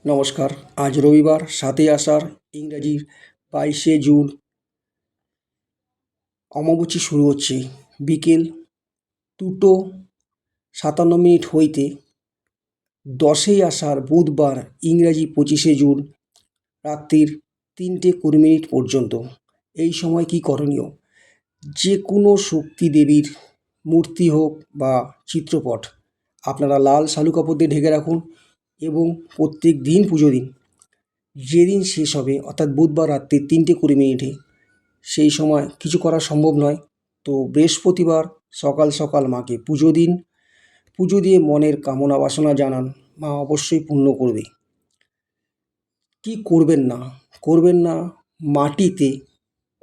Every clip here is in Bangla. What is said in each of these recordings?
নমস্কার। আজ রবিবার ৭ই আষাঢ়, ইংরাজির ২২শে জুন। অমাবস্যা শুরু হচ্ছে বিকেল ২:৫৭ হইতে। ১০ই আষাঢ় বুধবার, ইংরাজি ২৫শে জুন রাত্রির ৩:২০ পর্যন্ত। এই সময় কি করণীয়? যে কোনো শক্তি দেবীর মূর্তি হোক বা চিত্রপট আপনারা লাল শালু কাপড় দিয়ে ঢেকে রাখুন এবং প্রত্যেক দিন পুজো দিন। যেদিন শেষ হবে অর্থাৎ বুধবার রাত্রি ৩:২০ সেই সময় কিছু করা সম্ভব নয়, তো বৃহস্পতিবার সকাল সকাল মাকে পুজো দিন। পুজো দিয়ে মনের কামনা বাসনা জানান, মা অবশ্যই পূর্ণ করবে। কি করবেন না, মাটিতে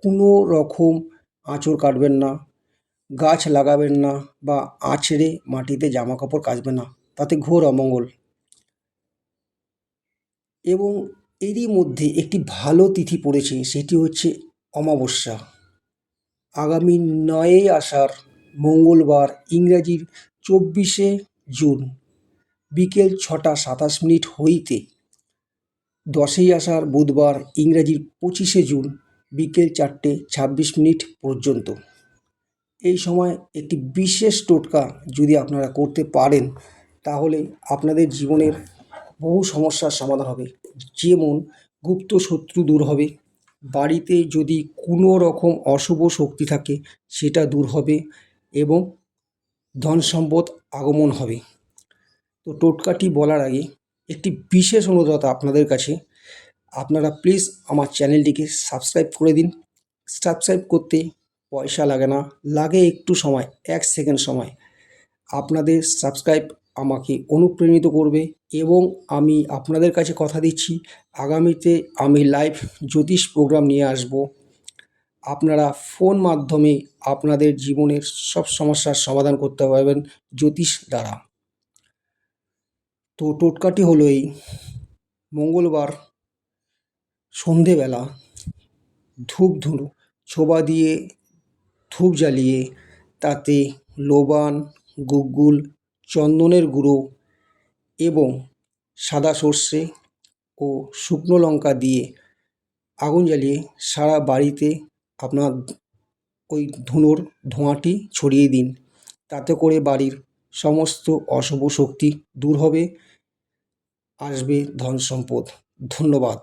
কোনো রকম আঁচড় কাটবেন না, গাছ লাগাবেন না বা আঁচড়ে মাটিতে জামা কাপড় কাচবেন না, তাতে ঘোর অমঙ্গল। এবং এরই মধ্যে একটি ভালো তিথি পড়েছে, সেটি হচ্ছে অমাবস্যা। আগামী ৯ই আষাঢ় মঙ্গলবার, ইংরাজির ২৪শে জুন বিকেল ৬:২৭ হইতে ১০ই আষাঢ় বুধবার, ইংরাজির ২৫শে জুন বিকেল ৪:২৬ পর্যন্ত। এই সময় একটি বিশেষ টোটকা যদি আপনারা করতে পারেন, তাহলে আপনাদের জীবনের বহু সমস্যার সমাধান হবে। যেমন গুপ্ত শত্রু দূর হবে, বাড়িতে যদি কোনো রকম অশুভ শক্তি থাকে সেটা দূর হবে এবং ধন সম্পদ আগমন হবে। তো টোটকাটি বলার আগে একটি বিশেষ অনুরোধ আপনাদের কাছে, আপনারা প্লিজ আমার চ্যানেলটিকে সাবস্ক্রাইব করে দিন। সাবস্ক্রাইব করতে পয়সা লাগে না, লাগে একটু সময়, ১ সেকেন্ড সময়। আপনাদের সাবস্ক্রাইব আমাকে অনুপ্রাণিত করবে এবং আমি আপনাদের কাছে কথা দিচ্ছি, আগামীতে আমি লাইভ জ্যোতিষ প্রোগ্রাম নিয়ে আসব। আপনারা ফোন মাধ্যমে আপনাদের জীবনের সব সমস্যার সমাধান করতে পারবেন জ্যোতিষ দ্বারা। তো টোটকাটি হলো এই: মঙ্গলবার সন্ধেবেলা ধূপ ছোবা দিয়ে ধূপ জ্বালিয়ে তাতে লোবান, গুগ্গুল, চন্দনের গুঁড়ো এবং সাদা সর্ষে ও শুকনো লঙ্কা দিয়ে আগুন জ্বালিয়ে সারা বাড়িতে আপনার ওই ধুনোর ধোঁয়াটি ছড়িয়ে দিন। তাতে করে বাড়ির সমস্ত অশুভ শক্তি দূর হবে, আসবে ধন সম্পদ। ধন্যবাদ।